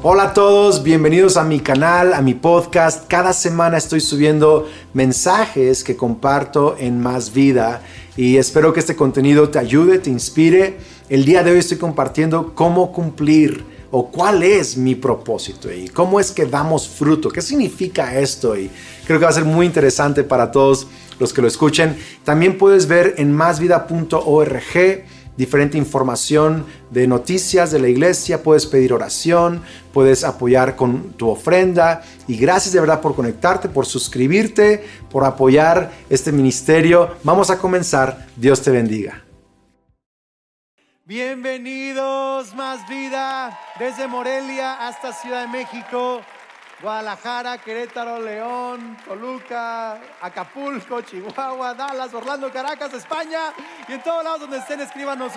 Hola a todos, bienvenidos a mi canal, a mi podcast. Cada semana estoy subiendo mensajes que comparto en Más Vida y espero que este contenido te ayude, te inspire. El día de hoy estoy compartiendo cómo cumplir o cuál es mi propósito y cómo es que damos fruto, qué significa esto, y creo que va a ser muy interesante para todos los que lo escuchen. También puedes ver en másvida.org diferente información de noticias de la iglesia, puedes pedir oración, puedes apoyar con tu ofrenda, y gracias de verdad por conectarte, por suscribirte, por apoyar este ministerio. Vamos a comenzar. Dios te bendiga. Bienvenidos, Más Vida, desde Morelia hasta Ciudad de México, Guadalajara, Querétaro, León, Toluca, Acapulco, Chihuahua, Dallas, Orlando, Caracas, España, y en todos lados donde estén, escríbanos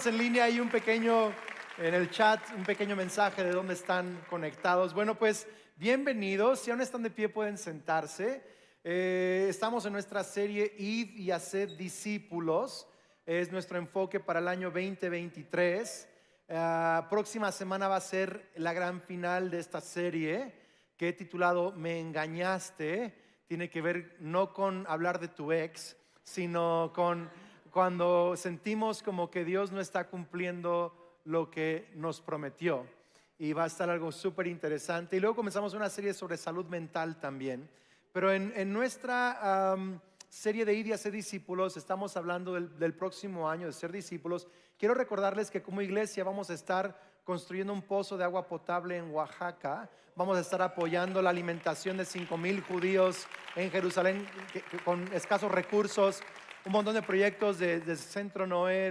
en línea ahí en el chat, un pequeño mensaje de dónde están conectados. Bueno, pues bienvenidos. Si aún están de pie pueden sentarse. Estamos en nuestra serie Id y Haced Discípulos. Es nuestro enfoque para el año 2023. Próxima semana va a ser la gran final de esta serie que he titulado Me engañaste. Tiene que ver no con hablar de tu ex, sino con cuando sentimos como que Dios no está cumpliendo lo que nos prometió. Y va a estar algo súper interesante. Y luego comenzamos una serie sobre salud mental también. Pero en nuestra serie de Ir y Hacer Discípulos estamos hablando del próximo año de ser discípulos. Quiero recordarles que como iglesia vamos a estar construyendo un pozo de agua potable en Oaxaca. Vamos a estar apoyando la alimentación de 5,000 judíos en Jerusalén con escasos recursos. Un montón de proyectos de Centro Noé,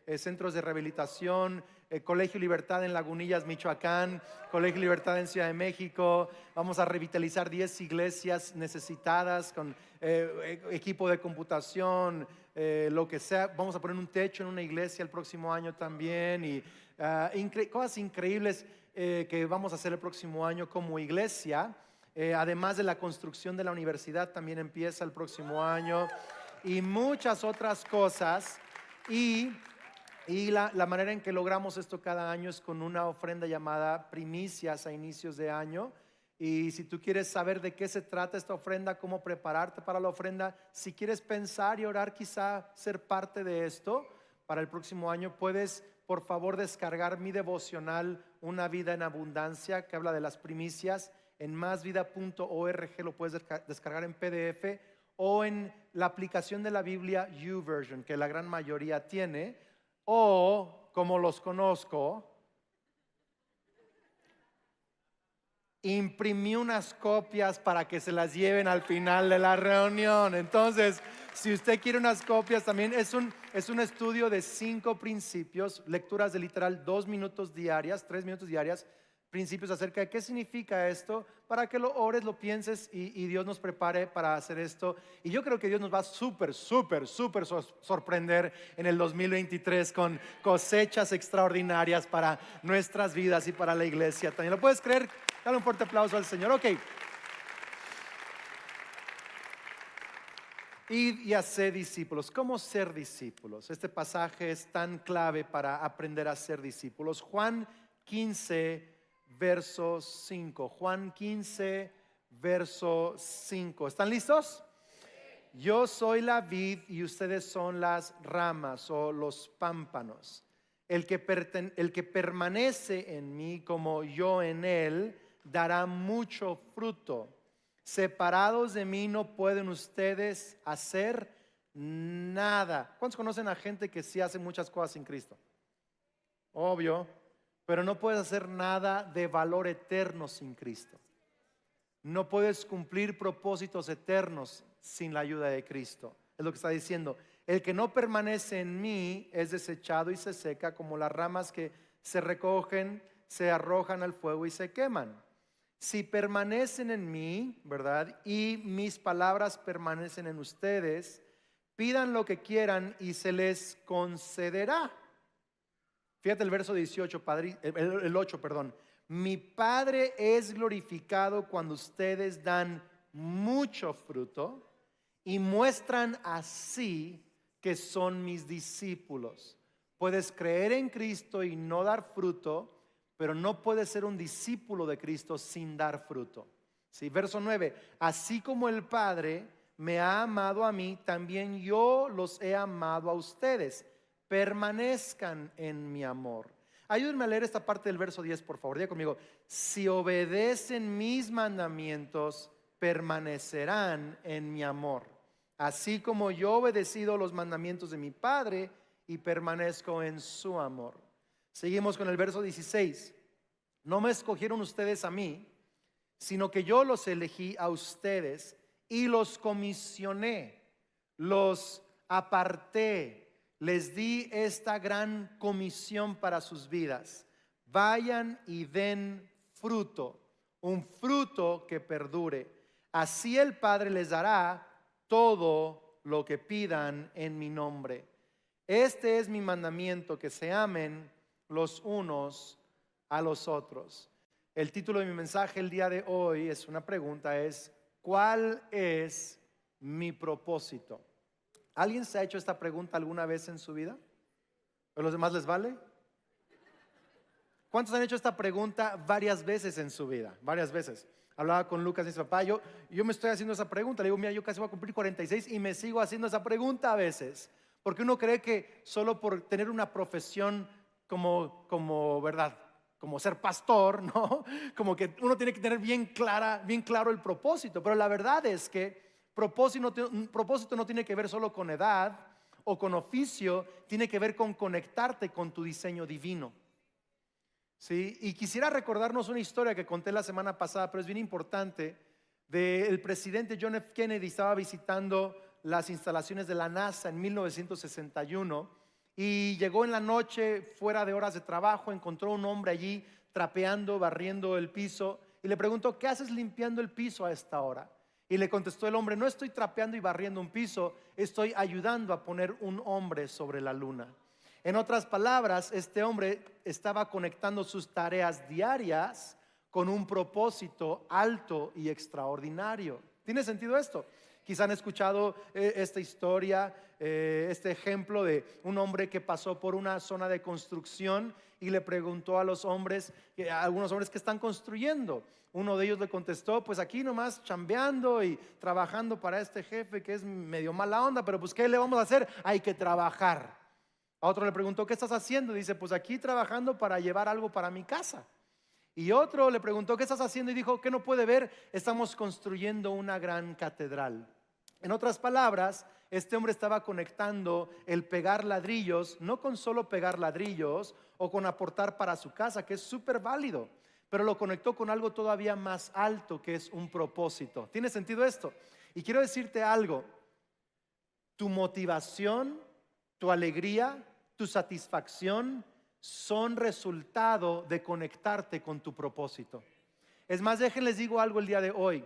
de centros de rehabilitación, Colegio Libertad en Lagunillas, Michoacán, Colegio Libertad en Ciudad de México. Vamos a revitalizar 10 iglesias necesitadas con equipo de computación, lo que sea. Vamos a poner un techo en una iglesia el próximo año también, y cosas increíbles que vamos a hacer el próximo año como iglesia. Además de la construcción de la universidad, también empieza el próximo año, y muchas otras cosas. Y la manera en que logramos esto cada año es con una ofrenda llamada primicias a inicios de año. Y si tú quieres saber de qué se trata esta ofrenda, cómo prepararte para la ofrenda, si quieres pensar y orar quizá ser parte de esto para el próximo año, puedes por favor descargar mi devocional Una Vida en Abundancia, que habla de las primicias, en másvida.org. Lo puedes descargar en PDF o en la aplicación de la Biblia YouVersion, que la gran mayoría tiene. O, como los conozco, imprimí unas copias para que se las lleven al final de la reunión. Entonces, si usted quiere unas copias, también es un estudio de 5 principios, lecturas de literal 2 minutos diarias, 3 minutos diarias, principios acerca de qué significa esto, para que lo ores, lo pienses y Dios nos prepare para hacer esto. Y yo creo que Dios nos va a súper sorprender en el 2023 con cosechas extraordinarias para nuestras vidas y para la iglesia también. ¿Lo puedes creer? Dale un fuerte aplauso al Señor. Ok. Id y haced discípulos. ¿Cómo ser discípulos? Este pasaje es tan clave para aprender a ser discípulos. Juan 15 verso 5. Juan 15 verso 5. ¿Están listos? Yo soy la vid y ustedes son las ramas o los pámpanos. El que permanece en mí como yo en él dará mucho fruto. Separados de mí no pueden ustedes hacer nada. ¿Cuántos conocen a gente que sí hace muchas cosas sin Cristo? Obvio. Pero no puedes hacer nada de valor eterno sin Cristo. No puedes cumplir propósitos eternos sin la ayuda de Cristo. Es lo que está diciendo. El que no permanece en mí es desechado y se seca como las ramas que se recogen, se arrojan al fuego y se queman. Si permanecen en mí, ¿verdad? Y mis palabras permanecen en ustedes, pidan lo que quieran y se les concederá. Fíjate el verso 18, el 8, perdón. Mi Padre es glorificado cuando ustedes dan mucho fruto y muestran así que son mis discípulos. Puedes creer en Cristo y no dar fruto, pero no puede ser un discípulo de Cristo sin dar fruto. Sí, verso 9, así como el Padre me ha amado a mí, también yo los he amado a ustedes. Permanezcan en mi amor. Ayúdenme a leer esta parte del verso 10, por favor. Diga conmigo, si obedecen mis mandamientos, permanecerán en mi amor, así como yo he obedecido los mandamientos de mi Padre y permanezco en su amor. Seguimos con el verso 16. No me escogieron ustedes a mí, sino que yo los elegí a ustedes y los comisioné, los aparté, les di esta gran comisión para sus vidas. Vayan y den fruto, un fruto que perdure. Así el Padre les dará todo lo que pidan en mi nombre. Este es mi mandamiento, que se amen los unos a los otros. El título de mi mensaje el día de hoy es una pregunta, es ¿cuál es mi propósito? ¿Alguien se ha hecho esta pregunta alguna vez en su vida? ¿A los demás les vale? ¿Cuántos han hecho esta pregunta varias veces en su vida? Varias veces. Hablaba con Lucas y su papá, yo me estoy haciendo esa pregunta. Le digo, mira, yo casi voy a cumplir 46 y me sigo haciendo esa pregunta a veces. Porque uno cree que solo por tener una profesión como verdad, como ser pastor, ¿no? Como que uno tiene que tener bien claro el propósito. Pero la verdad es que propósito no tiene que ver solo con edad o con oficio, tiene que ver con conectarte con tu diseño divino. ¿Sí? Y quisiera recordarnos una historia que conté la semana pasada, pero es bien importante, del presidente John F. Kennedy. Estaba visitando las instalaciones de la NASA en 1961 y llegó en la noche, fuera de horas de trabajo, encontró un hombre allí trapeando, barriendo el piso y le preguntó, ¿qué haces limpiando el piso a esta hora? Y le contestó el hombre, no estoy trapeando y barriendo un piso, estoy ayudando a poner un hombre sobre la luna. En otras palabras, este hombre estaba conectando sus tareas diarias con un propósito alto y extraordinario. ¿Tiene sentido esto? Quizá han escuchado esta historia, este ejemplo de un hombre que pasó por una zona de construcción y le preguntó a algunos hombres que están construyendo. Uno de ellos le contestó, pues aquí nomás chambeando y trabajando para este jefe que es medio mala onda, pero pues ¿qué le vamos a hacer? Hay que trabajar. A otro le preguntó, ¿qué estás haciendo? Dice, pues aquí trabajando para llevar algo para mi casa. Y otro le preguntó, ¿qué estás haciendo? Y dijo, ¿qué no puede ver? Estamos construyendo una gran catedral. En otras palabras, este hombre estaba conectando el pegar ladrillos, no con solo pegar ladrillos o con aportar para su casa, que es súper válido, pero lo conectó con algo todavía más alto, que es un propósito. ¿Tiene sentido esto? Y quiero decirte algo, tu motivación, tu alegría, tu satisfacción son resultado de conectarte con tu propósito. Es más, déjenles digo algo el día de hoy.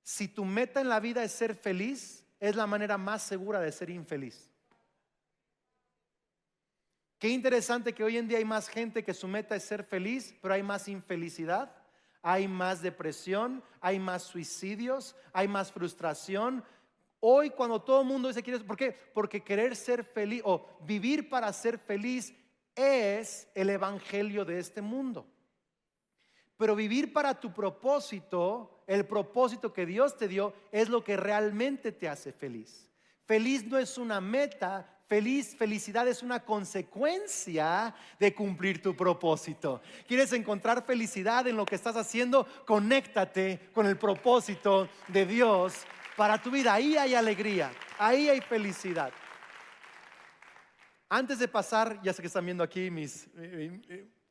Si tu meta en la vida es ser feliz, es la manera más segura de ser infeliz. Qué interesante que hoy en día hay más gente que su meta es ser feliz, pero hay más infelicidad, hay más depresión, hay más suicidios, hay más frustración. Hoy cuando todo el mundo dice, ¿por qué? Porque querer ser feliz o vivir para ser feliz es el evangelio de este mundo. Pero vivir para tu propósito, el propósito que Dios te dio, es lo que realmente te hace feliz. Feliz no es una meta, felicidad es una consecuencia de cumplir tu propósito. ¿Quieres encontrar felicidad en lo que estás haciendo? Conéctate con el propósito de Dios para tu vida. Ahí hay alegría, ahí hay felicidad. Antes de pasar, ya sé que están viendo aquí mis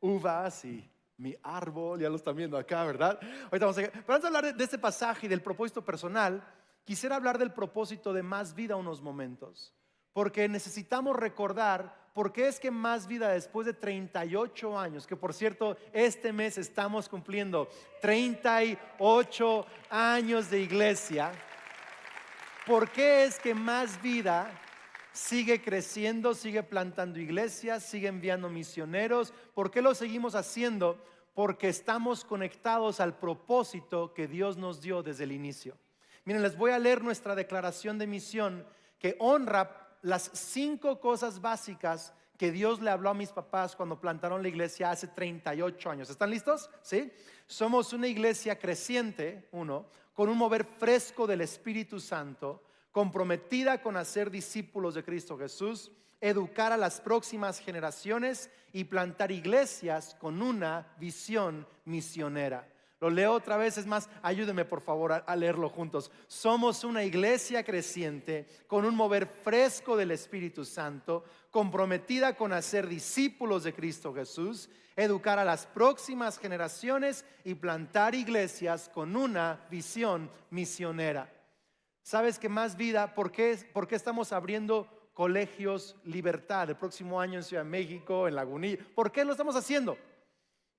uvas y mi árbol, ya lo están viendo acá, ¿verdad? Ahorita vamos a... Pero antes de hablar de este pasaje y del propósito personal, quisiera hablar del propósito de Más Vida unos momentos, porque necesitamos recordar por qué es que Más Vida, después de 38 años, que por cierto este mes estamos cumpliendo 38 años de iglesia, ¿por qué es que Más Vida sigue creciendo, sigue plantando iglesias, sigue enviando misioneros? ¿Por qué lo seguimos haciendo? Porque estamos conectados al propósito que Dios nos dio desde el inicio. Miren, les voy a leer nuestra declaración de misión, que honra las 5 cosas básicas que Dios le habló a mis papás cuando plantaron la iglesia hace 38 años. ¿Están listos? ¿Sí? Somos una iglesia creciente, con un mover fresco del Espíritu Santo, comprometida con hacer discípulos de Cristo Jesús, educar a las próximas generaciones y plantar iglesias con una visión misionera. Lo leo otra vez, es más, ayúdenme por favor a leerlo juntos. Somos una iglesia creciente con un mover fresco del Espíritu Santo, comprometida con hacer discípulos de Cristo Jesús, educar a las próximas generaciones y plantar iglesias con una visión misionera. ¿Sabes qué más vida? ¿Por qué estamos abriendo colegios Libertad el próximo año en Ciudad de México, en Lagunilla? ¿Por qué lo estamos haciendo?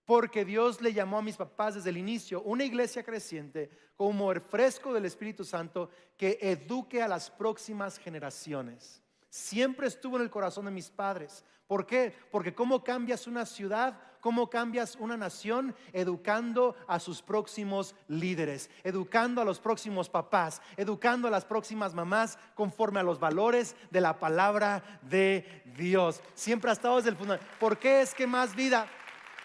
Porque Dios le llamó a mis papás desde el inicio una iglesia creciente con un mover fresco del Espíritu Santo que eduque a las próximas generaciones. Siempre estuvo en el corazón de mis padres. ¿Por qué? Porque cómo cambias una ciudad, cómo cambias una nación, educando a sus próximos líderes, educando a los próximos papás, educando a las próximas mamás conforme a los valores de la palabra de Dios. Siempre ha estado desde el fundamento. ¿Por qué es que Más Vida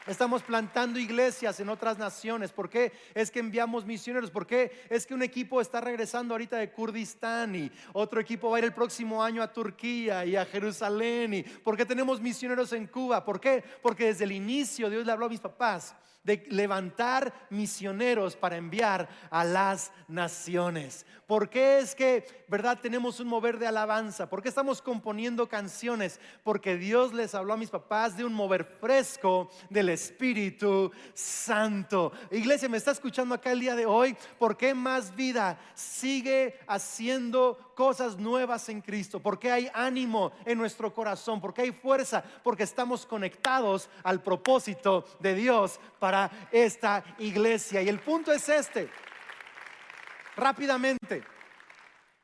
estamos plantando iglesias en otras naciones? ¿Por qué es que enviamos misioneros? ¿Por qué es que un equipo está regresando ahorita de Kurdistán y otro equipo va a ir el próximo año a Turquía y a Jerusalén? ¿Y por qué tenemos misioneros en Cuba? ¿Por qué? Porque desde el inicio Dios le habló a mis papás de levantar misioneros para enviar a las naciones. ¿Por qué es que, verdad, tenemos un mover de alabanza? ¿Por qué estamos componiendo canciones? Porque Dios les habló a mis papás de un mover fresco del Espíritu Santo. Iglesia, ¿me está escuchando acá el día de hoy? ¿Por qué Más Vida sigue haciendo cosas nuevas en Cristo? Porque hay ánimo en nuestro corazón, porque hay fuerza, porque estamos conectados al propósito de Dios para esta iglesia. Y el punto es este, rápidamente: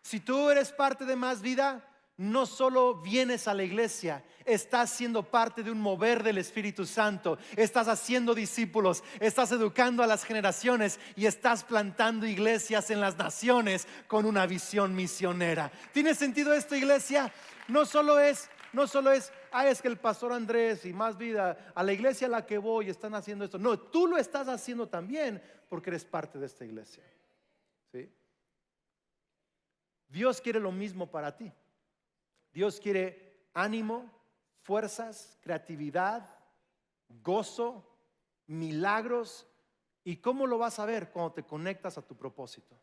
si tú eres parte de Más Vida, no solo vienes a la iglesia, estás siendo parte de un mover del Espíritu Santo, estás haciendo discípulos, estás educando a las generaciones y estás plantando iglesias en las naciones con una visión misionera. ¿Tiene sentido esto, iglesia? No solo es, es que el pastor Andrés y Más Vida, a la iglesia a la que voy, están haciendo esto. No, tú lo estás haciendo también porque eres parte de esta iglesia. ¿Sí? Dios quiere lo mismo para ti. Dios quiere ánimo, fuerzas, creatividad, gozo, milagros. ¿Y cómo lo vas a ver? Cuando te conectas a tu propósito.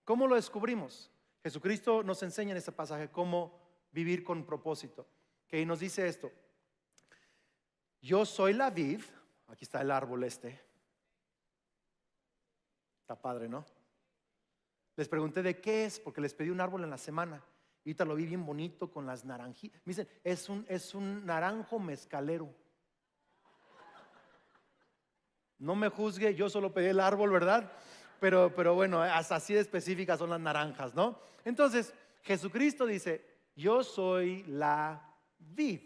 ¿Cómo lo descubrimos? Jesucristo nos enseña en este pasaje cómo vivir con propósito, que nos dice esto: yo soy la vid. Aquí está el árbol está padre, ¿no? Les pregunté de qué es, porque les pedí un árbol en la semana. Y ahorita lo vi bien bonito con las naranjitas. Me dicen, es un naranjo mezcalero. No me juzgue, yo solo pedí el árbol, ¿verdad? Pero bueno, hasta así de específicas son las naranjas, ¿no? Entonces, Jesucristo dice, yo soy la vid.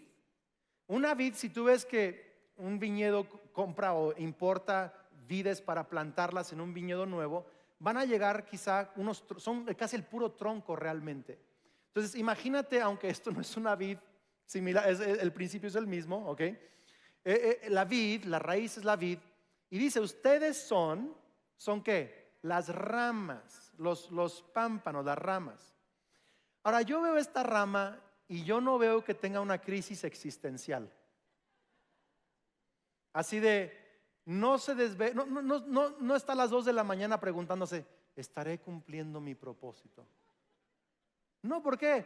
Una vid, si tú ves que un viñedo compra o importa vides para plantarlas en un viñedo nuevo, van a llegar quizá son casi el puro tronco realmente. Entonces imagínate, aunque esto no es una vid similar, el principio es el mismo, ¿ok? La vid, la raíz es la vid. Y dice, ustedes ¿son qué? Las ramas, los pámpanos, las ramas. Ahora yo veo esta rama y yo no veo que tenga una crisis existencial. Así de, no está a las 2 de la mañana preguntándose, ¿estaré cumpliendo mi propósito? No, ¿por qué?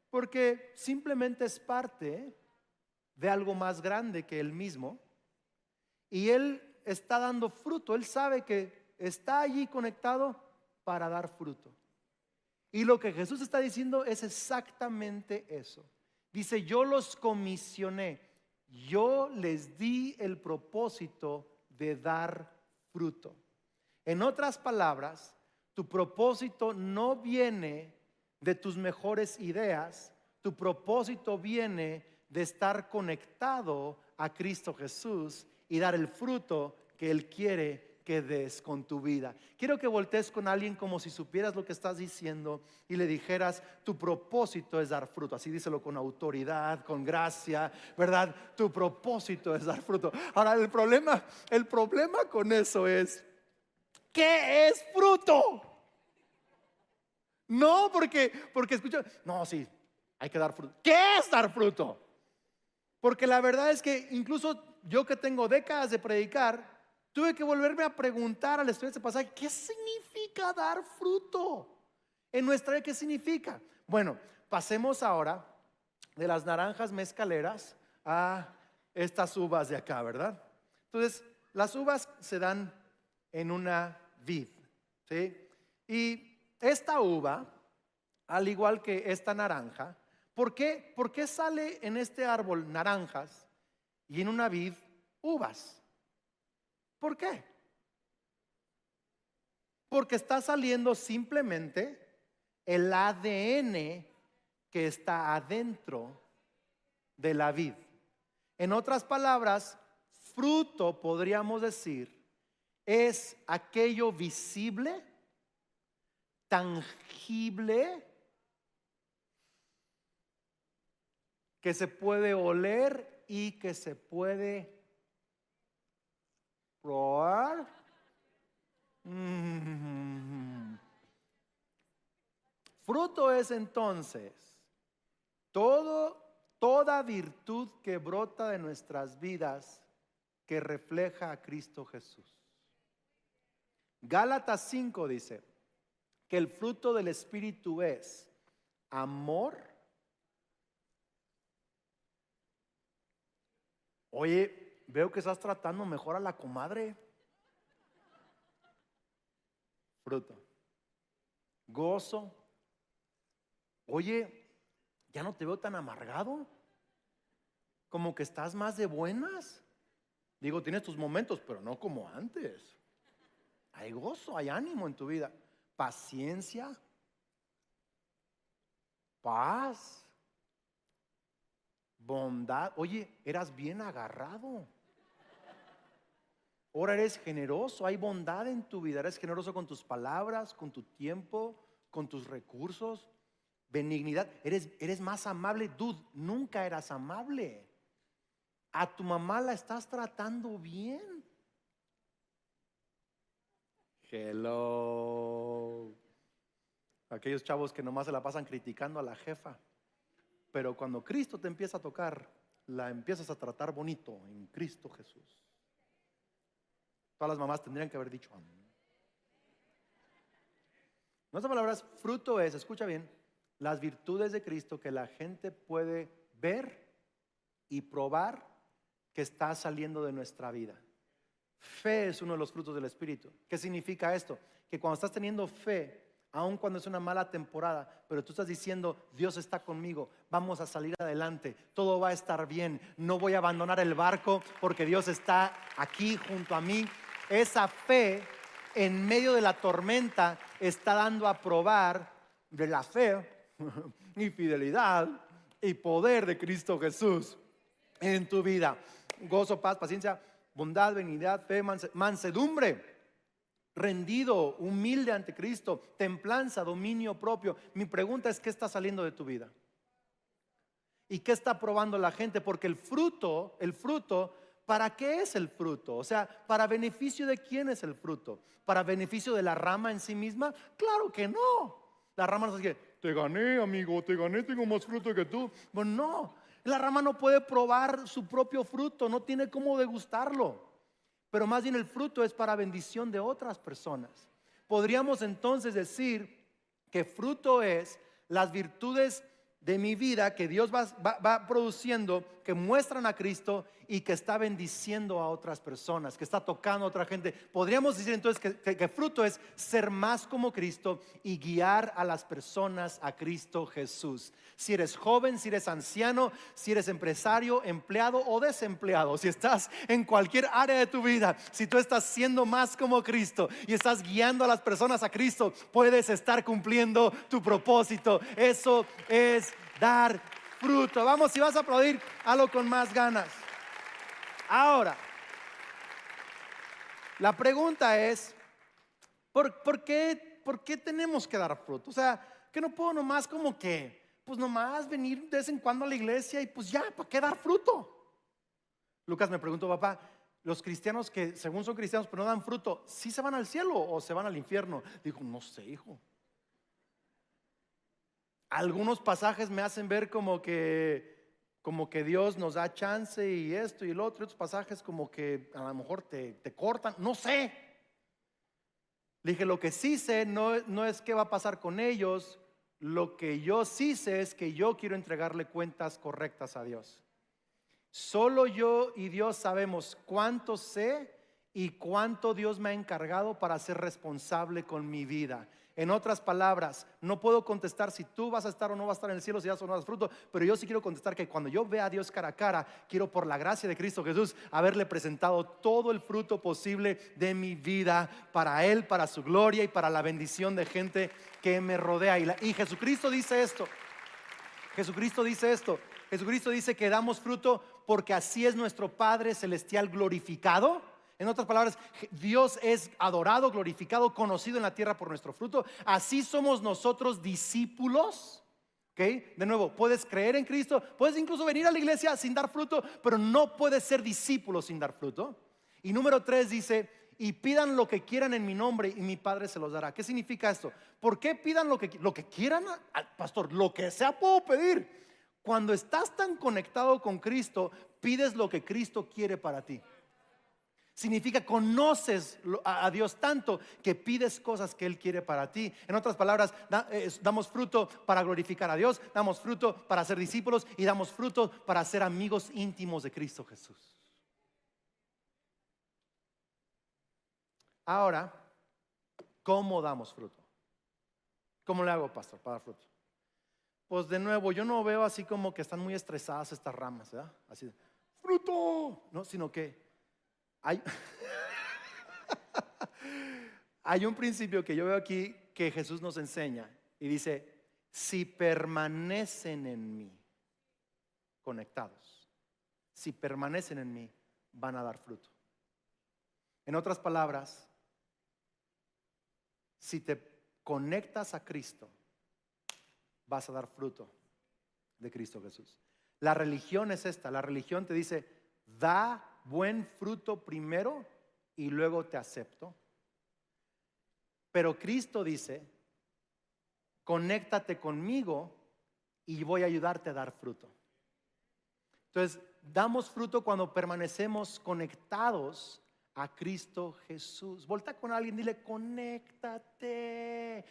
Porque simplemente es parte de algo más grande que él mismo. Y él está dando fruto. Él sabe que está allí conectado para dar fruto. Y lo que Jesús está diciendo es exactamente eso. Dice, yo los comisioné. Yo les di el propósito de dar fruto. En otras palabras, tu propósito no viene de tus mejores ideas. Tu propósito viene de estar conectado a Cristo Jesús y dar el fruto que Él quiere que des con tu vida. Quiero que voltees con alguien como si supieras lo que estás diciendo y le dijeras: tu propósito es dar fruto. Así díselo con autoridad, con gracia, ¿verdad? Tu propósito es dar fruto. Ahora el problema con eso es: ¿qué es fruto? No, porque escucha, no, sí, hay que dar fruto. ¿Qué es dar fruto? Porque la verdad es que incluso yo, que tengo décadas de predicar, tuve que volverme a preguntar al estudiar este pasaje: ¿qué significa dar fruto? En nuestra vida, ¿qué significa? Bueno, pasemos ahora de las naranjas mezcaleras a estas uvas de acá, ¿verdad? Entonces, las uvas se dan en una vid, ¿sí? Y esta uva, al igual que esta naranja, ¿por qué sale en este árbol naranjas y en una vid uvas? ¿Por qué? Porque está saliendo simplemente el ADN que está adentro de la vid. En otras palabras, fruto, podríamos decir, es aquello visible, tangible, que se puede oler y que se puede probar. Fruto es entonces toda virtud que brota de nuestras vidas, que refleja a Cristo Jesús. Gálatas 5 dice que el fruto del Espíritu es amor. Oye, veo que estás tratando mejor a la comadre. Fruto. Gozo. Oye, ya no te veo tan amargado. Como que estás más de buenas. Digo, tienes tus momentos, pero no como antes. Hay gozo, hay ánimo en tu vida. Paciencia. Paz. Bondad. Oye, eras bien agarrado. Ahora eres generoso. Hay bondad en tu vida. Eres generoso con tus palabras, con tu tiempo, con tus recursos. Benignidad. Eres más amable. Dude, nunca eras amable. A tu mamá la estás tratando bien. Hello. Aquellos chavos que nomás se la pasan criticando a la jefa. Pero cuando Cristo te empieza a tocar, la empiezas a tratar bonito en Cristo Jesús. Todas las mamás tendrían que haber dicho amén. En otras palabras, fruto es, escucha bien, las virtudes de Cristo que la gente puede ver y probar que está saliendo de nuestra vida. Fe es uno de los frutos del Espíritu. ¿Qué significa esto? Que cuando estás teniendo fe, aun cuando es una mala temporada, pero tú estás diciendo: Dios está conmigo, vamos a salir adelante, todo va a estar bien, no voy a abandonar el barco porque Dios está aquí junto a mí. Esa fe en medio de la tormenta está dando a probar de la fe y fidelidad y poder de Cristo Jesús en tu vida. Gozo, paz, paciencia, bondad, benignidad, fe, mansedumbre, rendido, humilde ante Cristo, templanza, dominio propio. Mi pregunta es: ¿qué está saliendo de tu vida? ¿Y qué está probando la gente? Porque el fruto, ¿para qué es el fruto? O sea, ¿para beneficio de quién es el fruto? ¿Para beneficio de la rama en sí misma? Claro que no. La rama no es que te gané, amigo, te gané, tengo más fruto que tú. Bueno, no. La rama no puede probar su propio fruto, no tiene cómo degustarlo. Pero más bien el fruto es para bendición de otras personas. Podríamos entonces decir que fruto es las virtudes de mi vida que Dios va produciendo, que muestran a Cristo y que está bendiciendo a otras personas, que está tocando a otra gente. Podríamos decir entonces que fruto es ser más como Cristo y guiar a las personas a Cristo Jesús. Si eres joven, si eres anciano, si eres empresario, empleado o desempleado, si estás en cualquier área de tu vida, si tú estás siendo más como Cristo y estás guiando a las personas a Cristo, puedes estar cumpliendo tu propósito. Eso es dar fruto. Vamos, si vas a aplaudir, hazlo con más ganas. Ahora, La pregunta es, ¿por qué tenemos que dar fruto? O sea, que no puedo nomás como que, pues nomás venir de vez en cuando a la iglesia y pues ya, ¿para qué dar fruto? Lucas me preguntó, papá, los cristianos que según son cristianos pero no dan fruto, ¿sí se van al cielo o se van al infierno? Dijo, no sé, hijo. Algunos pasajes me hacen ver como que Dios nos da chance y esto y el otro. Otros pasajes como que a lo mejor te cortan, no sé. Le dije, lo que sí sé no es qué va a pasar con ellos. Lo que yo sí sé es que yo quiero entregarle cuentas correctas a Dios. Solo yo y Dios sabemos cuánto sé y cuánto Dios me ha encargado para ser responsable con mi vida. En otras palabras, no puedo contestar si tú vas a estar o no vas a estar en el cielo, si das o no das fruto, pero yo sí quiero contestar que cuando yo vea a Dios cara a cara, quiero por la gracia de Cristo Jesús haberle presentado todo el fruto posible de mi vida para Él, para su gloria y para la bendición de gente que me rodea. Y Jesucristo dice esto. Jesucristo dice esto. Jesucristo dice que damos fruto porque así es nuestro Padre Celestial glorificado. En otras palabras, Dios es adorado, glorificado, conocido en la tierra por nuestro fruto. Así somos nosotros discípulos. ¿Okay? De nuevo, puedes creer en Cristo, puedes incluso venir a la iglesia sin dar fruto, pero no puedes ser discípulo sin dar fruto. Y número 3 dice, y pidan lo que quieran en mi nombre y mi Padre se los dará. ¿Qué significa esto? ¿Por qué pidan lo que quieran? Pastor, lo que sea puedo pedir. Cuando estás tan conectado con Cristo, pides lo que Cristo quiere para ti. Significa conoces a Dios tanto que pides cosas que Él quiere para ti. En otras palabras, damos fruto para glorificar a Dios, damos fruto para ser discípulos y damos fruto para ser amigos íntimos de Cristo Jesús. Ahora, ¿cómo damos fruto? ¿Cómo le hago, pastor, para dar fruto? Pues de nuevo, yo no veo así como que están muy estresadas estas ramas, ¿verdad? Así, fruto, no, sino que hay, hay un principio que yo veo aquí que Jesús nos enseña y dice, si permanecen en mí, conectados, si permanecen en mí, van a dar fruto. En otras palabras, si te conectas a Cristo, vas a dar fruto de Cristo Jesús. La religión es esta, la religión te dice, da buen fruto primero y luego te acepto. Pero Cristo dice, conéctate conmigo y voy a ayudarte a dar fruto. Entonces, damos fruto cuando permanecemos conectados a Cristo Jesús. Volta con alguien, dile, conéctate.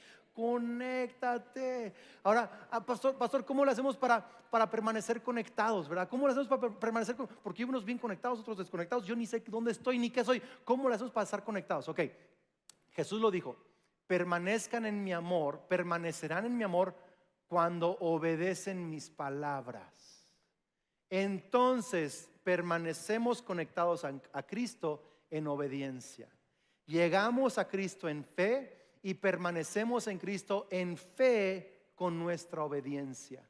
Ahora, pastor, ¿cómo lo hacemos para permanecer conectados, verdad? ¿Cómo lo hacemos para permanecer conectados? Porque hay unos bien conectados, otros desconectados. Yo ni sé dónde estoy ni qué soy. ¿Cómo lo hacemos para estar conectados? Ok, Jesús lo dijo, permanezcan en mi amor, permanecerán en mi amor cuando obedecen mis palabras. Entonces, permanecemos conectados a Cristo en obediencia. Llegamos a Cristo en fe y permanecemos en Cristo en fe con nuestra obediencia.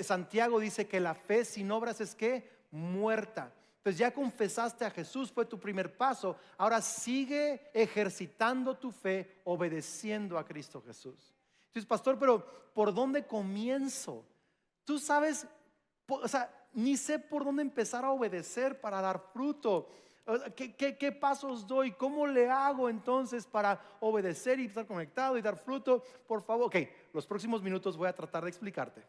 Santiago dice que la fe sin obras es ¿qué? Muerta. Entonces ya confesaste a Jesús, fue tu primer paso. Ahora sigue ejercitando tu fe, obedeciendo a Cristo Jesús. Entonces, pastor, pero ¿por dónde comienzo? Tú sabes, o sea, ni sé por dónde empezar a obedecer para dar fruto. ¿Qué pasos doy? ¿Cómo le hago entonces para obedecer y estar conectado y dar fruto? Por favor, ok, los próximos minutos voy a tratar de explicarte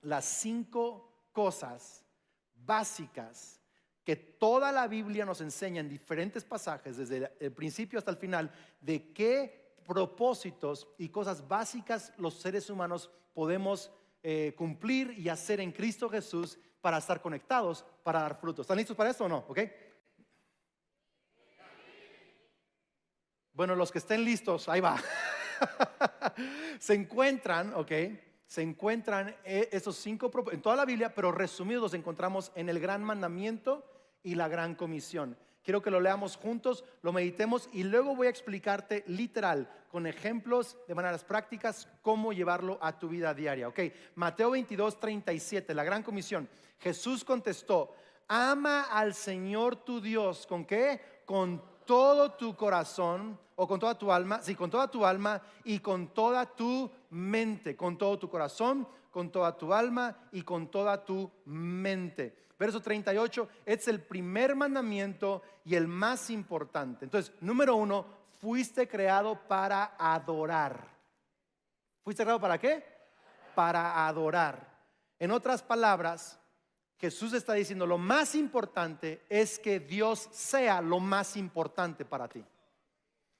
las 5 cosas básicas que toda la Biblia nos enseña en diferentes pasajes, desde el principio hasta el final, de qué propósitos y cosas básicas los seres humanos podemos cumplir y hacer en Cristo Jesús para estar conectados, para dar frutos. ¿Están listos para esto o no? ¿Ok? Bueno, los que estén listos, ahí va. Se encuentran, ¿ok? Se encuentran esos 5 propósitos en toda la Biblia, pero resumidos los encontramos en el gran mandamiento y la gran comisión. Quiero que lo leamos juntos, lo meditemos y luego voy a explicarte literal, con ejemplos de maneras prácticas, cómo llevarlo a tu vida diaria. Ok, Mateo 22:37, la gran comisión. Jesús contestó, ama al Señor tu Dios, ¿con qué? Con todo tu corazón o con toda tu alma, sí, con toda tu alma y con toda tu mente, con todo tu corazón, con toda tu alma y con toda tu mente. Verso 38, es el primer mandamiento y el más importante. Entonces, número 1, fuiste creado para adorar. ¿Fuiste creado para qué? Para adorar. En otras palabras, Jesús está diciendo, lo más importante es que Dios sea lo más importante para ti.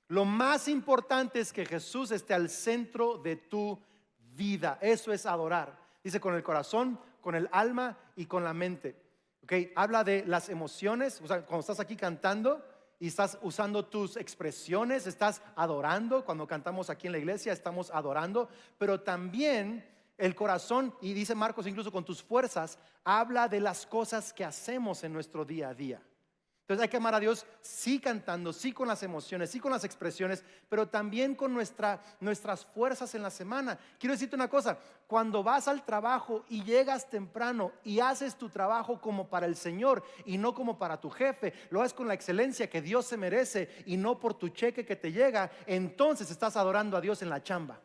Lo más importante es que Jesús esté al centro de tu vida. Eso es adorar. Dice con el corazón, con el alma y con la mente. Okay, habla de las emociones. O sea, cuando estás aquí cantando y estás usando tus expresiones, estás adorando. Cuando cantamos aquí en la iglesia estamos adorando. Pero también el corazón, y dice Marcos incluso con tus fuerzas, habla de las cosas que hacemos en nuestro día a día. Entonces hay que amar a Dios sí cantando, sí con las emociones, sí con las expresiones, pero también con nuestras fuerzas en la semana. Quiero decirte una cosa, cuando vas al trabajo y llegas temprano y haces tu trabajo como para el Señor y no como para tu jefe, lo haces con la excelencia que Dios se merece y no por tu cheque que te llega, entonces estás adorando a Dios en la chamba.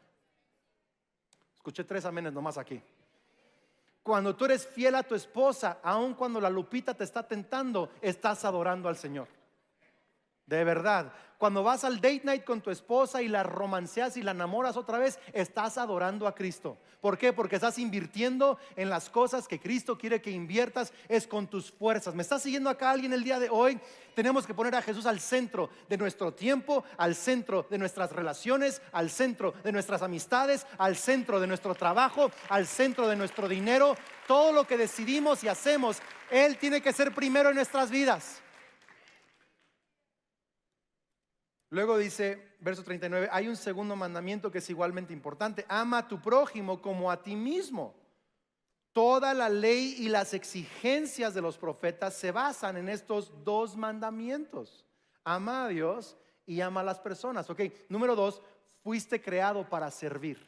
Escuché 3 amenes nomás aquí. Cuando tú eres fiel a tu esposa, aun cuando la Lupita te está tentando, estás adorando al Señor. De verdad. Cuando vas al date night con tu esposa y la romanceas y la enamoras otra vez, estás adorando a Cristo. ¿Por qué? Porque estás invirtiendo en las cosas que Cristo quiere que inviertas, es con tus fuerzas. ¿Me está siguiendo acá alguien el día de hoy? Tenemos que poner a Jesús al centro de nuestro tiempo, al centro de nuestras relaciones, al centro de nuestras amistades, al centro de nuestro trabajo, al centro de nuestro dinero. Todo lo que decidimos y hacemos, Él tiene que ser primero en nuestras vidas. Luego dice, verso 39, hay un segundo mandamiento que es igualmente importante. Ama a tu prójimo como a ti mismo. Toda la ley y las exigencias de los profetas se basan en estos 2 mandamientos. Ama a Dios y ama a las personas. Ok, número 2, fuiste creado para servir.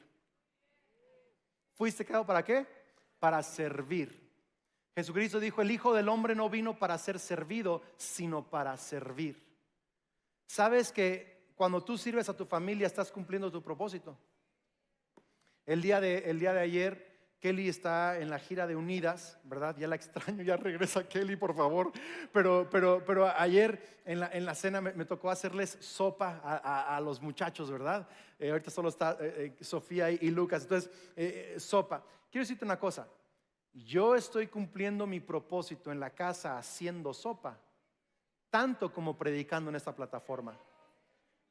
¿Fuiste creado para qué? Para servir. Jesucristo dijo, el Hijo del Hombre no vino para ser servido, sino para servir. ¿Sabes que cuando tú sirves a tu familia estás cumpliendo tu propósito? El día de ayer Kelly está en la gira de Unidas, ¿verdad? Ya la extraño, ya regresa Kelly, por favor. Pero ayer en la cena me tocó hacerles sopa a los muchachos, ¿verdad? Ahorita solo está Sofía y Lucas. Entonces, sopa. Quiero decirte una cosa. Yo estoy cumpliendo mi propósito en la casa haciendo sopa, tanto como predicando en esta plataforma.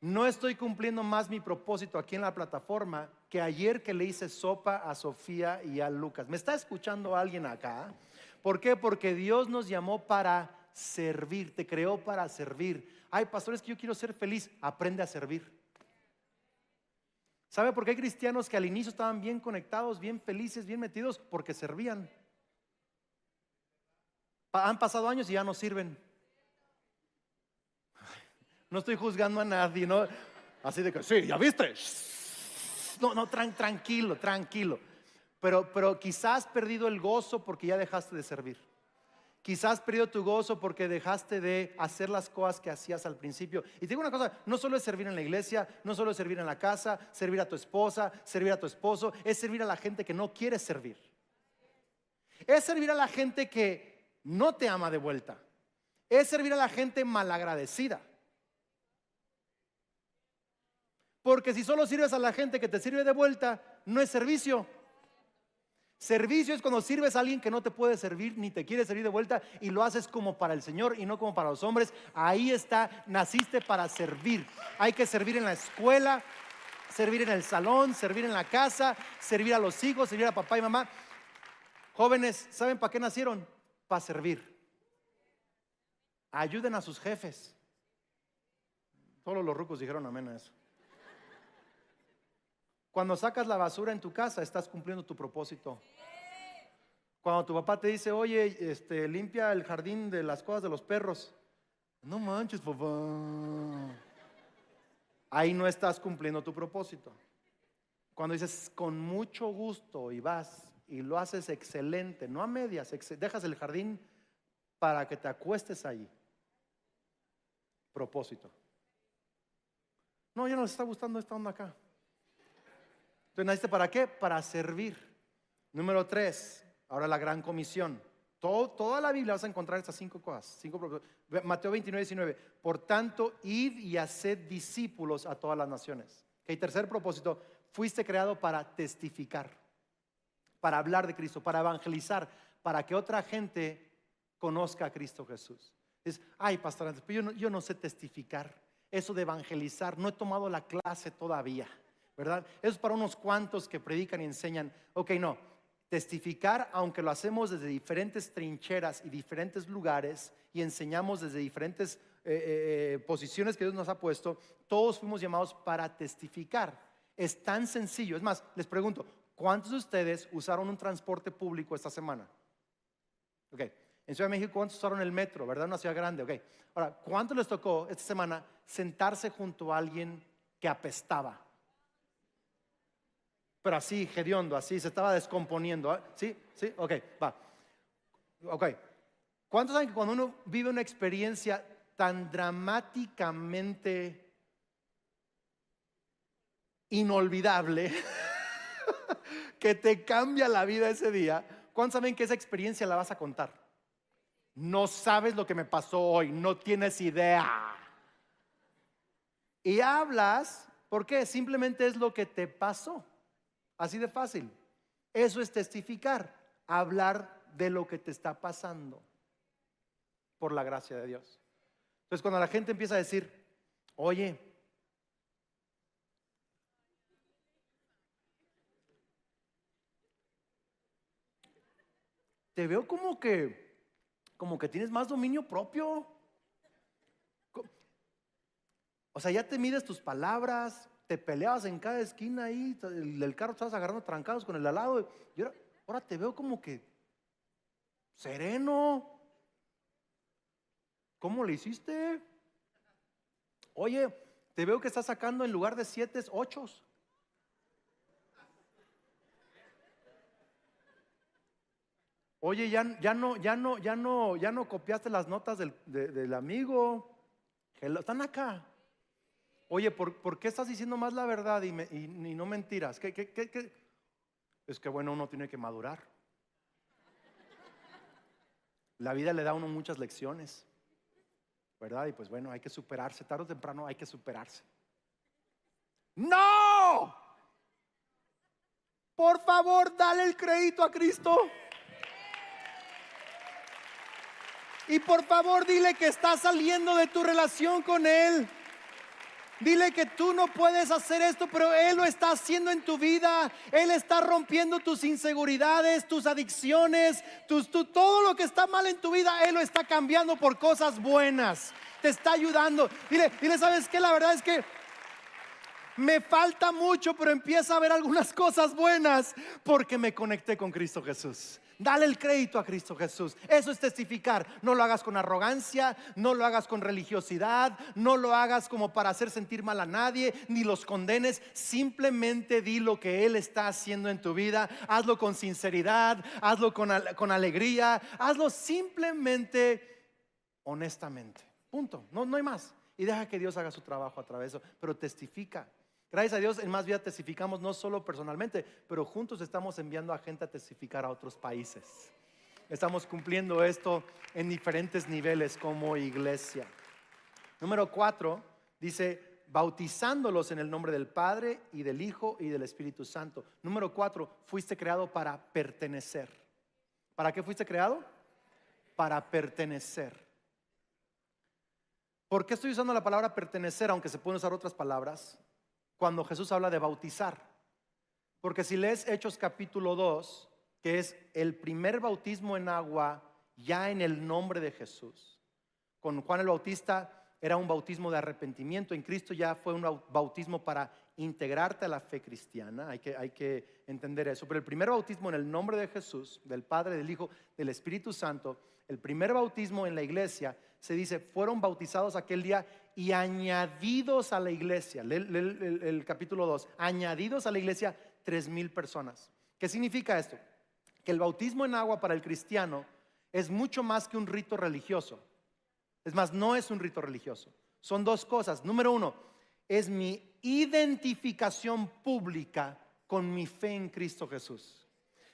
No estoy cumpliendo más mi propósito aquí en la plataforma que ayer que le hice sopa a Sofía y a Lucas. ¿Me está escuchando alguien acá? ¿Por qué? Porque Dios nos llamó para servir, te creó para servir. Ay, pastor, es que yo quiero ser feliz. Aprende a servir. ¿Sabe por qué hay cristianos que al inicio estaban bien conectados, bien felices, bien metidos? Porque servían. Han pasado años y ya no sirven. No estoy juzgando a nadie, ¿no? Así de que, sí, ¿ya viste? No, tranquilo. Pero quizás has perdido el gozo porque ya dejaste de servir. Quizás has perdido tu gozo porque dejaste de hacer las cosas que hacías al principio. Y te digo una cosa, no solo es servir en la iglesia, no solo es servir en la casa, servir a tu esposa, servir a tu esposo, es servir a la gente que no quiere servir. Es servir a la gente que no te ama de vuelta. Es servir a la gente malagradecida. Porque si solo sirves a la gente que te sirve de vuelta, no es servicio. Servicio es cuando sirves a alguien que no te puede servir ni te quiere servir de vuelta y lo haces como para el Señor y no como para los hombres. Ahí está, naciste para servir. Hay que servir en la escuela, servir en el salón, servir en la casa, servir a los hijos, servir a papá y mamá. Jóvenes, ¿saben para qué nacieron? Para servir. Ayuden a sus jefes. Todos los rucos dijeron amén a eso. Cuando sacas la basura en tu casa, estás cumpliendo tu propósito. Cuando tu papá te dice, oye, limpia el jardín de las cosas de los perros. No manches, papá. Ahí no estás cumpliendo tu propósito. Cuando dices, con mucho gusto y vas y lo haces excelente, no a medias, dejas el jardín para que te acuestes allí. Propósito. No, ya no les está gustando esta onda acá. Entonces, ¿naciste para qué? Para servir. Número 3, ahora la gran comisión. Toda la Biblia vas a encontrar estas 5 cosas. Mateo 29:19. Por tanto, id y haced discípulos a todas las naciones. Okay, tercer propósito, fuiste creado para testificar, para hablar de Cristo, para evangelizar, para que otra gente conozca a Cristo Jesús. Ay, pastor Andrés, pero yo no sé testificar. Eso de evangelizar, no he tomado la clase todavía, ¿verdad? Eso es para unos cuantos que predican y enseñan. Ok, no. Testificar, aunque lo hacemos desde diferentes trincheras y diferentes lugares y enseñamos desde diferentes posiciones que Dios nos ha puesto, todos fuimos llamados para testificar. Es tan sencillo. Es más, les pregunto, ¿cuántos de ustedes usaron un transporte público esta semana? Ok, en Ciudad de México, ¿cuántos usaron el metro? ¿Verdad? Una ciudad grande. Ok, ahora, ¿cuántos les tocó esta semana sentarse junto a alguien que apestaba? Pero así, hediondo, así, se estaba descomponiendo. ¿Sí? ¿Sí? Ok, va. Ok. ¿Cuántos saben que cuando uno vive una experiencia tan dramáticamente inolvidable que te cambia la vida ese día, cuántos saben que esa experiencia la vas a contar? No sabes lo que me pasó hoy, no tienes idea. Y hablas, ¿por qué? Simplemente es lo que te pasó. Así de fácil. Eso es testificar, hablar de lo que te está pasando por la gracia de Dios. Entonces, cuando la gente empieza a decir, oye, te veo como que tienes más dominio propio. O sea, ya te mides tus palabras, te peleabas en cada esquina ahí, el carro estabas agarrando trancados con el al lado. Y ahora te veo como que sereno. ¿Cómo le hiciste? Oye, te veo que estás sacando en lugar de 7, 8. Oye, ya no copiaste las notas del amigo. Están acá. Oye, ¿por qué estás diciendo más la verdad y no mentiras? ¿Qué? Es que bueno, uno tiene que madurar. La vida le da a uno muchas lecciones, ¿verdad? Y pues bueno, hay que superarse, tarde o temprano hay que superarse. ¡No! Por favor, dale el crédito a Cristo. Y por favor, dile que estás saliendo de tu relación con Él. Dile que tú no puedes hacer esto, pero Él lo está haciendo en tu vida. Él está rompiendo tus inseguridades, tus adicciones, todo lo que está mal en tu vida. Él lo está cambiando por cosas buenas. Te está ayudando. Dile, ¿sabes qué? La verdad es que me falta mucho, pero empieza a ver algunas cosas buenas porque me conecté con Cristo Jesús. Dale el crédito a Cristo Jesús. Eso es testificar. No lo hagas con arrogancia, no lo hagas con religiosidad, no lo hagas como para hacer sentir mal a nadie, ni los condenes. Simplemente di lo que Él está haciendo en tu vida. Hazlo con sinceridad, hazlo con alegría, hazlo simplemente honestamente. Punto. No hay más. Y deja que Dios haga su trabajo a través de eso. Pero testifica. Gracias a Dios, en Más Vida testificamos no solo personalmente, pero juntos estamos enviando a gente a testificar a otros países. Estamos cumpliendo esto en diferentes niveles como iglesia. Número 4, dice, bautizándolos en el nombre del Padre y del Hijo y del Espíritu Santo. Número 4, fuiste creado para pertenecer. ¿Para qué fuiste creado? Para pertenecer. ¿Por qué estoy usando la palabra pertenecer, aunque se pueden usar otras palabras, cuando Jesús habla de bautizar? Porque si lees Hechos capítulo 2, que es el primer bautismo en agua ya en el nombre de Jesús. Con Juan el Bautista era un bautismo de arrepentimiento. En Cristo ya fue un bautismo para integrarte a la fe cristiana. Hay que entender eso. Pero el primer bautismo en el nombre de Jesús, del Padre, del Hijo, del Espíritu Santo, el primer bautismo en la iglesia, se dice, fueron bautizados aquel día y añadidos a la iglesia. Lee el capítulo 2. Añadidos a la iglesia 3,000 personas. ¿Qué significa esto? Que el bautismo en agua para el cristiano es mucho más que un rito religioso. Es más, no es un rito religioso. son dos cosas. Número uno, es mi identificación pública con mi fe en Cristo Jesús.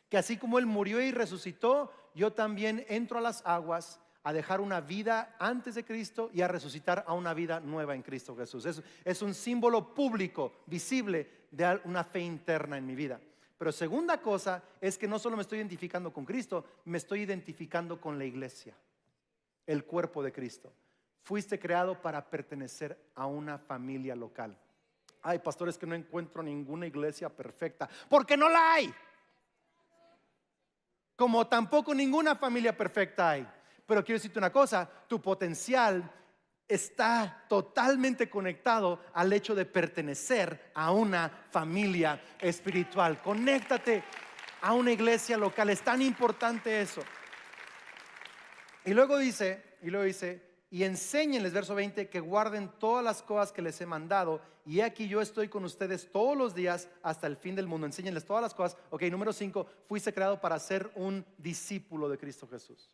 Que así como Él murió y resucitó, yo también entro a las aguas a dejar una vida antes de Cristo y a resucitar a una vida nueva en Cristo Jesús. Es un símbolo público, visible de una fe interna en mi vida. Pero segunda cosa es que no solo me estoy identificando con Cristo, me estoy identificando con la iglesia, el cuerpo de Cristo. Fuiste creado para pertenecer a una familia local. Ay, pastor, es que no encuentro ninguna iglesia perfecta. Porque no la hay. Como tampoco ninguna familia perfecta hay. Pero quiero decirte una cosa, tu potencial está totalmente conectado al hecho de pertenecer a una familia espiritual. Conéctate a una iglesia local, es tan importante eso. Y luego dice, y enséñenles, verso 20, que guarden todas las cosas que les he mandado. Y aquí yo estoy con ustedes todos los días hasta el fin del mundo. Enséñenles todas las cosas. Ok, número 5, fuiste creado para ser un discípulo de Cristo Jesús.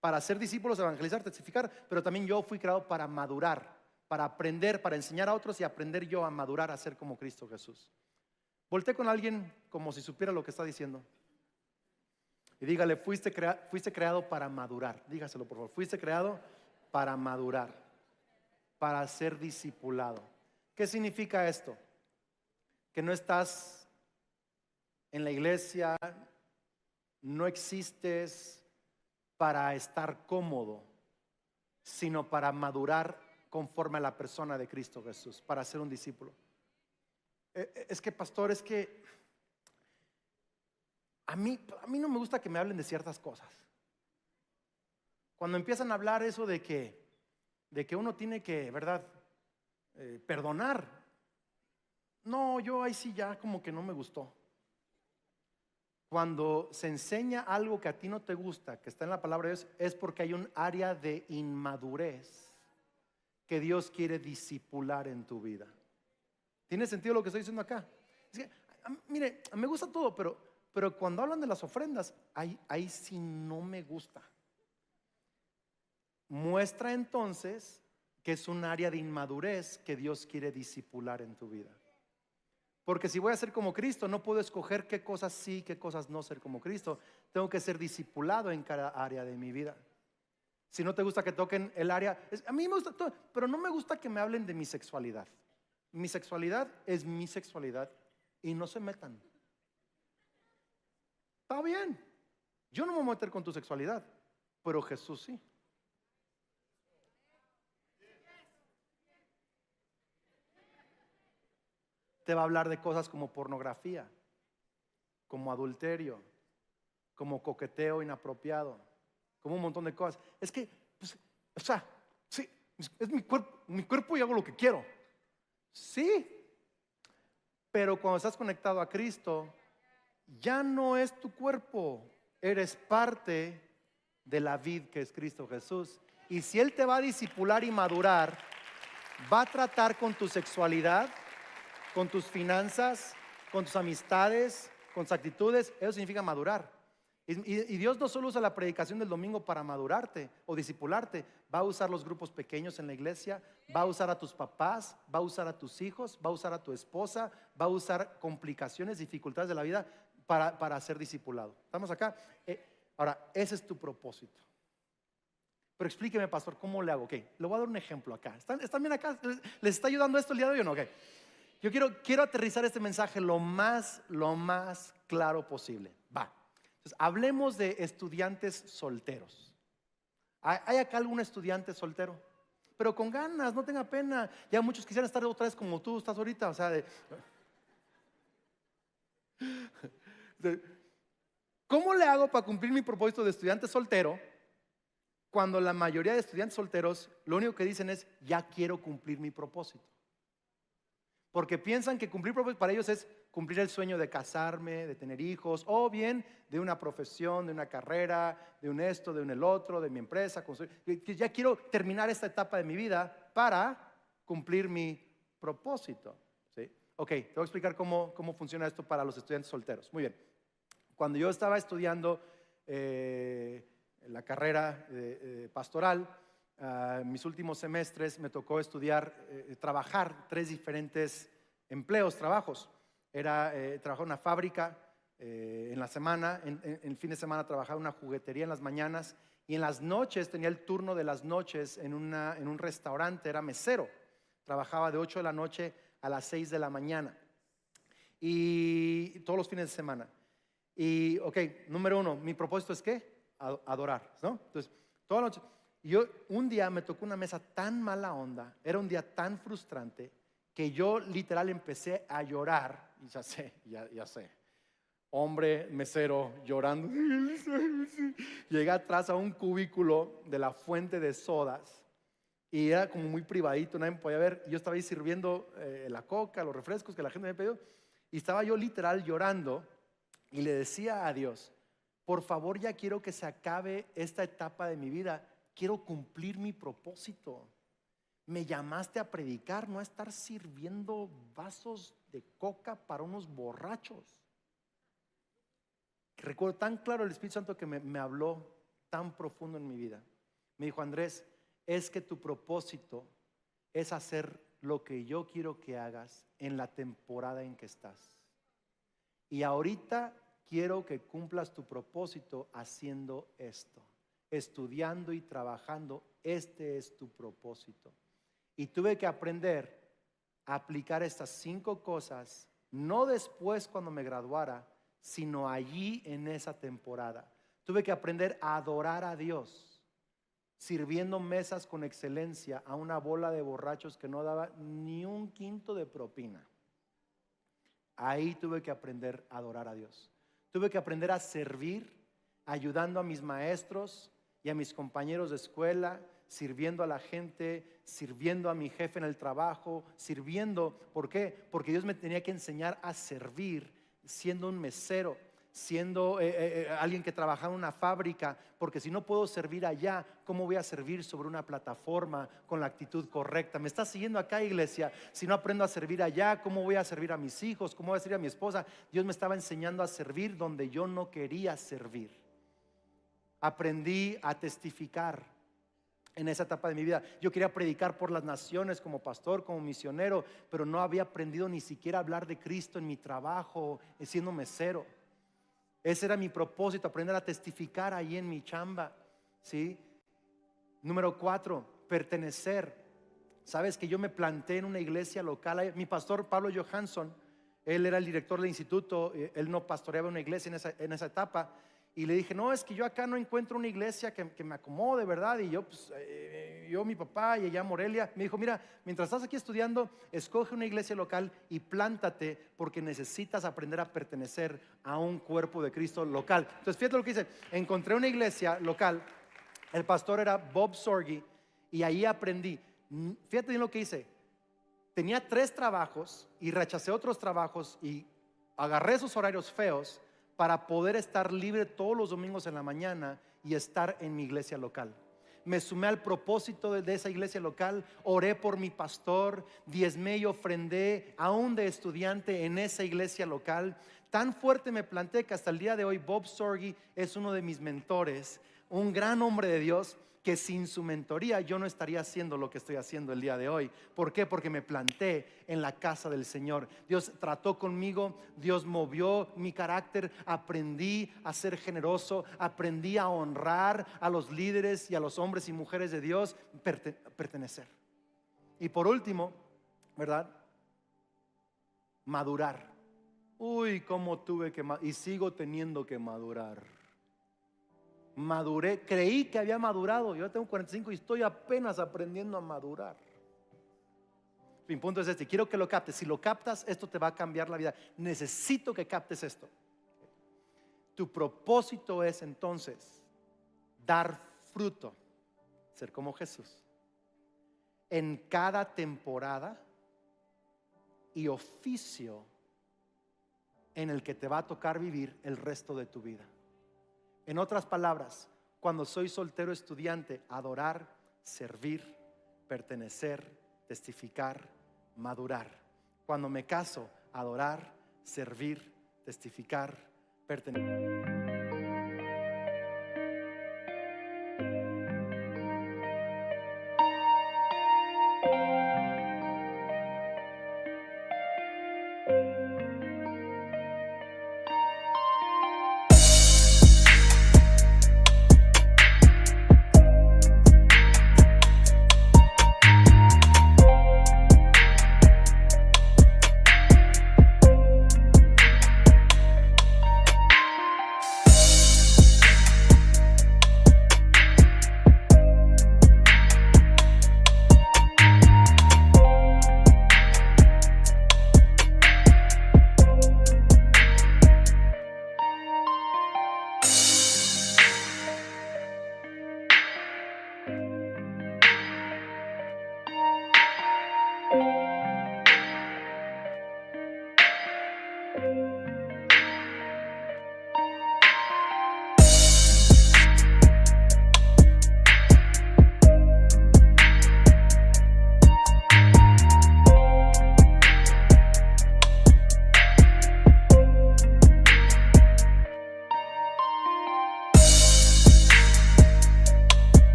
Para ser discípulos, evangelizar, testificar. Pero también yo fui creado para madurar, para aprender, para enseñar a otros y aprender yo a madurar, a ser como Cristo Jesús. Volté con alguien como si supiera lo que está diciendo. Y dígale, fuiste creado para madurar. Dígaselo por favor, fuiste creado para madurar, para ser discipulado. ¿Qué significa esto? Que no estás en la iglesia, no existes para estar cómodo, sino para madurar conforme a la persona de Cristo Jesús, para ser un discípulo. Es que pastor, es que a mí no me gusta que me hablen de ciertas cosas. Cuando empiezan a hablar eso de que uno tiene que, ¿verdad? Perdonar. No, yo ahí sí ya como que no me gustó. Cuando se enseña algo que a ti no te gusta, que está en la palabra de Dios, es porque hay un área de inmadurez que Dios quiere discipular en tu vida. ¿Tiene sentido lo que estoy diciendo acá? Es que, mire, me gusta todo, pero cuando hablan de las ofrendas, ahí sí no me gusta. Muestra entonces que es un área de inmadurez que Dios quiere discipular en tu vida. Porque si voy a ser como Cristo, no puedo escoger qué cosas sí, qué cosas no ser como Cristo. Tengo que ser discipulado en cada área de mi vida. Si no te gusta que toquen el área, a mí me gusta todo, pero no me gusta que me hablen de mi sexualidad. Mi sexualidad es mi sexualidad y no se metan. Está bien, yo no me voy a meter con tu sexualidad, pero Jesús sí. Te va a hablar de cosas como pornografía, como adulterio, como coqueteo inapropiado, como un montón de cosas. Es que, pues, o sea, sí, es mi cuerpo y hago lo que quiero. Sí, pero cuando estás conectado a Cristo, ya no es tu cuerpo, eres parte de la vid que es Cristo Jesús. Y si Él te va a discipular y madurar, va a tratar con tu sexualidad, con tus finanzas, con tus amistades, con tus actitudes. Eso significa madurar. Y Dios no solo usa la predicación del domingo para madurarte o discipularte. Va a usar los grupos pequeños en la iglesia, va a usar a tus papás, va a usar a tus hijos, va a usar a tu esposa, va a usar complicaciones, dificultades de la vida para ser discipulado. ¿Estamos acá? Ahora, ese es tu propósito. Pero explíqueme, pastor, ¿cómo le hago? Ok, le voy a dar un ejemplo acá. ¿Están bien acá? ¿Les está ayudando esto el día de hoy o no? Ok. Yo quiero aterrizar este mensaje lo más claro posible. Va. Entonces, hablemos de estudiantes solteros. ¿Hay acá algún estudiante soltero? Pero con ganas, no tenga pena. Ya muchos quisieran estar otra vez como tú estás ahorita. O sea, ¿cómo le hago para cumplir mi propósito de estudiante soltero cuando la mayoría de estudiantes solteros lo único que dicen es, ya quiero cumplir mi propósito? Porque piensan que cumplir propósito para ellos es cumplir el sueño de casarme, de tener hijos, o bien de una profesión, de una carrera, de un esto, de un el otro, de mi empresa. Que ya quiero terminar esta etapa de mi vida para cumplir mi propósito. ¿Sí? Ok, te voy a explicar cómo funciona esto para los estudiantes solteros. Muy bien. Cuando yo estaba estudiando la carrera pastoral, mis últimos semestres me tocó estudiar, trabajar 3 diferentes trabajos. Trabajar en una fábrica en la semana, en fin de semana trabajaba en una juguetería en las mañanas, y en las noches tenía el turno de las noches en un restaurante, era mesero. Trabajaba de 8 de la noche a las 6 de la mañana y todos los fines de semana. Y ok, número 1, mi propósito es ¿qué? Adorar, ¿no? Entonces, toda la noche. Un día me tocó una mesa tan mala onda, era un día tan frustrante, que yo literal empecé a llorar. Y ya sé, hombre mesero llorando. Llegué atrás a un cubículo de la fuente de sodas y era como muy privadito, nadie me podía ver. Yo estaba ahí sirviendo la coca, los refrescos que la gente me había pedido, y estaba yo literal llorando y le decía a Dios: por favor, ya quiero que se acabe esta etapa de mi vida, quiero cumplir mi propósito. Me llamaste a predicar, no a estar sirviendo vasos de coca para unos borrachos. Recuerdo tan claro el Espíritu Santo que me habló tan profundo en mi vida. Me dijo: Andrés, es que tu propósito es hacer lo que yo quiero que hagas en la temporada en que estás. Y ahorita quiero que cumplas tu propósito haciendo esto, estudiando y trabajando. Este es tu propósito. Y tuve que aprender a aplicar estas 5 cosas, no después cuando me graduara, sino allí en esa temporada. Tuve que aprender a adorar a Dios, sirviendo mesas con excelencia a una bola de borrachos que no daba ni un quinto de propina. Ahí tuve que aprender a adorar a Dios. Tuve que aprender a servir, ayudando a mis maestros y a mis compañeros de escuela, sirviendo a la gente, sirviendo a mi jefe en el trabajo, sirviendo. ¿Por qué? Porque Dios me tenía que enseñar a servir siendo un mesero, siendo alguien que trabajaba en una fábrica, porque si no puedo servir allá, ¿cómo voy a servir sobre una plataforma con la actitud correcta? ¿Me está siguiendo acá, iglesia? Si no aprendo a servir allá, ¿cómo voy a servir a mis hijos? ¿Cómo voy a servir a mi esposa? Dios me estaba enseñando a servir donde yo no quería servir. Aprendí a testificar en esa etapa de mi vida. Yo quería predicar por las naciones como pastor, como misionero, pero no había aprendido ni siquiera a hablar de Cristo en mi trabajo, siendo mesero. Ese era mi propósito, aprender a testificar ahí en mi chamba, ¿sí? Número 4, pertenecer. Sabes que yo me planté en una iglesia local. Mi pastor Pablo Johansson, él era el director del instituto, él no pastoreaba una iglesia en esa etapa. Y le dije: no, es que yo acá no encuentro una iglesia que me acomode, ¿verdad? Y yo, pues, mi papá y allá Morelia, me dijo: mira, mientras estás aquí estudiando, escoge una iglesia local y plántate, porque necesitas aprender a pertenecer a un cuerpo de Cristo local. Entonces, fíjate lo que dice: encontré una iglesia local, el pastor era Bob Sorgi, y ahí aprendí. Fíjate bien lo que hice: tenía 3 trabajos y rechacé otros trabajos y agarré esos horarios feos para poder estar libre todos los domingos en la mañana y estar en mi iglesia local. Me sumé al propósito de esa iglesia local, oré por mi pastor, diezmé y ofrendé aún de estudiante en esa iglesia local. Tan fuerte me planté que hasta el día de hoy Bob Sorgi es uno de mis mentores, un gran hombre de Dios, que sin su mentoría yo no estaría haciendo lo que estoy haciendo el día de hoy. ¿Por qué? Porque me planté en la casa del Señor. Dios trató conmigo, Dios movió mi carácter, aprendí a ser generoso, aprendí a honrar a los líderes y a los hombres y mujeres de Dios, pertenecer. Y por último, ¿verdad? Madurar. Uy, cómo tuve que y sigo teniendo que madurar. Maduré, creí que había madurado. Yo tengo 45 y estoy apenas aprendiendo a madurar. Mi punto es este: quiero que lo captes. Si lo captas, esto te va a cambiar la vida. Necesito que captes esto. Tu propósito es entonces dar fruto, ser como Jesús en cada temporada y oficio en el que te va a tocar vivir el resto de tu vida. En otras palabras, cuando soy soltero estudiante, adorar, servir, pertenecer, testificar, madurar. Cuando me caso, adorar, servir, testificar, pertenecer.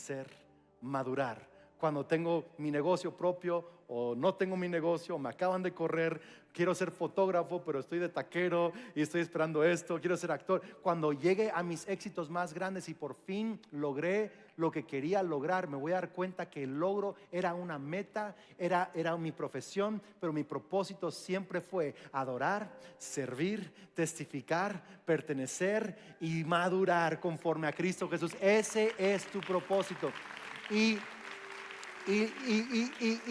crecer, madurar. Cuando tengo mi negocio propio o no tengo mi negocio, o me acaban de correr, quiero ser fotógrafo, pero estoy de taquero y estoy esperando esto, quiero ser actor. Cuando llegue a mis éxitos más grandes y por fin logré lo que quería lograr, me voy a dar cuenta que el logro era una meta, era mi profesión, pero mi propósito siempre fue adorar, servir, testificar, pertenecer y madurar conforme a Cristo Jesús. Ese es tu propósito. Y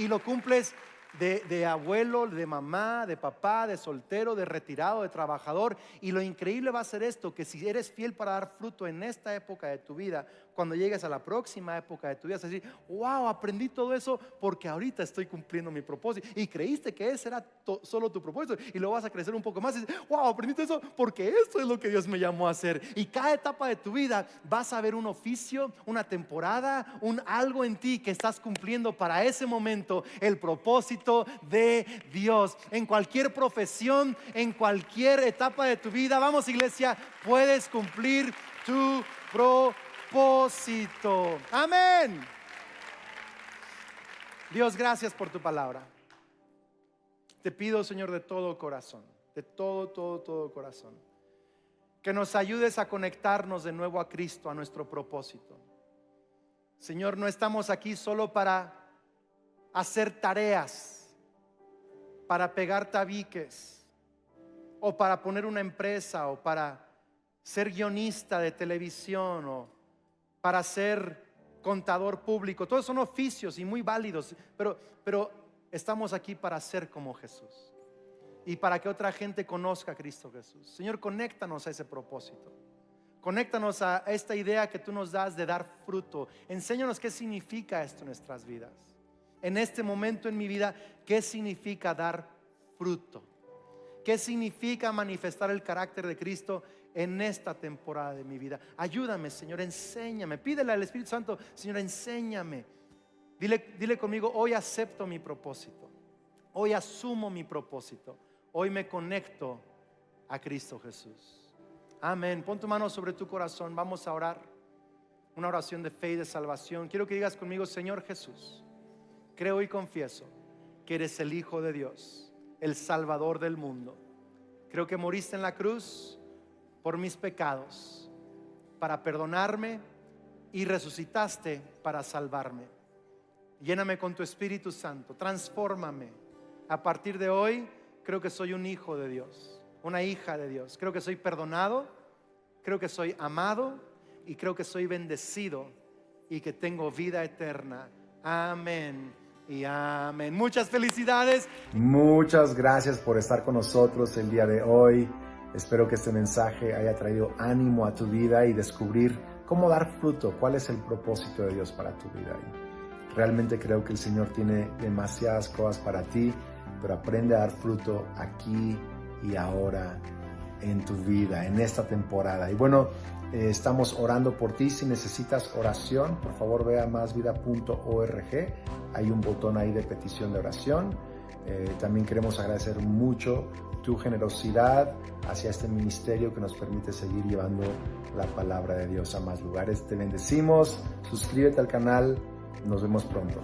lo cumples de abuelo, de mamá, de papá, de soltero, de retirado, de trabajador. Y lo increíble va a ser esto, que si eres fiel para dar fruto en esta época de tu vida, cuando llegues a la próxima época de tu vida, vas a decir: wow, aprendí todo eso porque ahorita estoy cumpliendo mi propósito. Y creíste que ese era solo tu propósito, y luego vas a crecer un poco más y dices: wow, aprendí todo eso porque esto es lo que Dios me llamó a hacer. Y cada etapa de tu vida vas a ver un oficio, una temporada, algo en ti que estás cumpliendo para ese momento, el propósito de Dios. En cualquier profesión, en cualquier etapa de tu vida, vamos, iglesia, puedes cumplir tu propósito. Amén. Dios, gracias por tu palabra. Te pido, Señor, de todo corazón, de todo corazón, que nos ayudes a conectarnos de nuevo a Cristo, a nuestro propósito. Señor, no estamos aquí solo para hacer tareas, para pegar tabiques, o para poner una empresa, o para ser guionista de televisión, o para ser contador público. Todos son oficios y muy válidos, pero estamos aquí para ser como Jesús y para que otra gente conozca a Cristo Jesús. Señor, conéctanos a ese propósito. Conéctanos a esta idea que tú nos das de dar fruto. Enséñanos qué significa esto en nuestras vidas. En este momento en mi vida, ¿qué significa dar fruto? ¿Qué significa manifestar el carácter de Cristo en esta temporada de mi vida? Ayúdame, Señor, enséñame. Pídele al Espíritu Santo: Señor, enséñame. Dile conmigo: hoy acepto mi propósito. Hoy asumo mi propósito. Hoy me conecto a Cristo Jesús. Amén. Pon tu mano sobre tu corazón. Vamos a orar una oración de fe y de salvación. Quiero que digas conmigo: Señor Jesús, creo y confieso que eres el Hijo de Dios, el Salvador del mundo. Creo que moriste en la cruz por mis pecados, para perdonarme, y resucitaste para salvarme. Lléname con tu Espíritu Santo, transfórmame. A partir de hoy creo que soy un hijo de Dios, una hija de Dios. Creo que soy perdonado, creo que soy amado, y creo que soy bendecido, y que tengo vida eterna. Amén y amén. Muchas felicidades. Muchas gracias por estar con nosotros el día de hoy. Espero que este mensaje haya traído ánimo a tu vida y descubrir cómo dar fruto, cuál es el propósito de Dios para tu vida. Y realmente creo que el Señor tiene demasiadas cosas para ti, pero aprende a dar fruto aquí y ahora en tu vida, en esta temporada. Y bueno, estamos orando por ti. Si necesitas oración, por favor ve a masvida.org. Hay un botón ahí de petición de oración. También queremos agradecer mucho tu generosidad hacia este ministerio que nos permite seguir llevando la palabra de Dios a más lugares. Te bendecimos, suscríbete al canal, nos vemos pronto.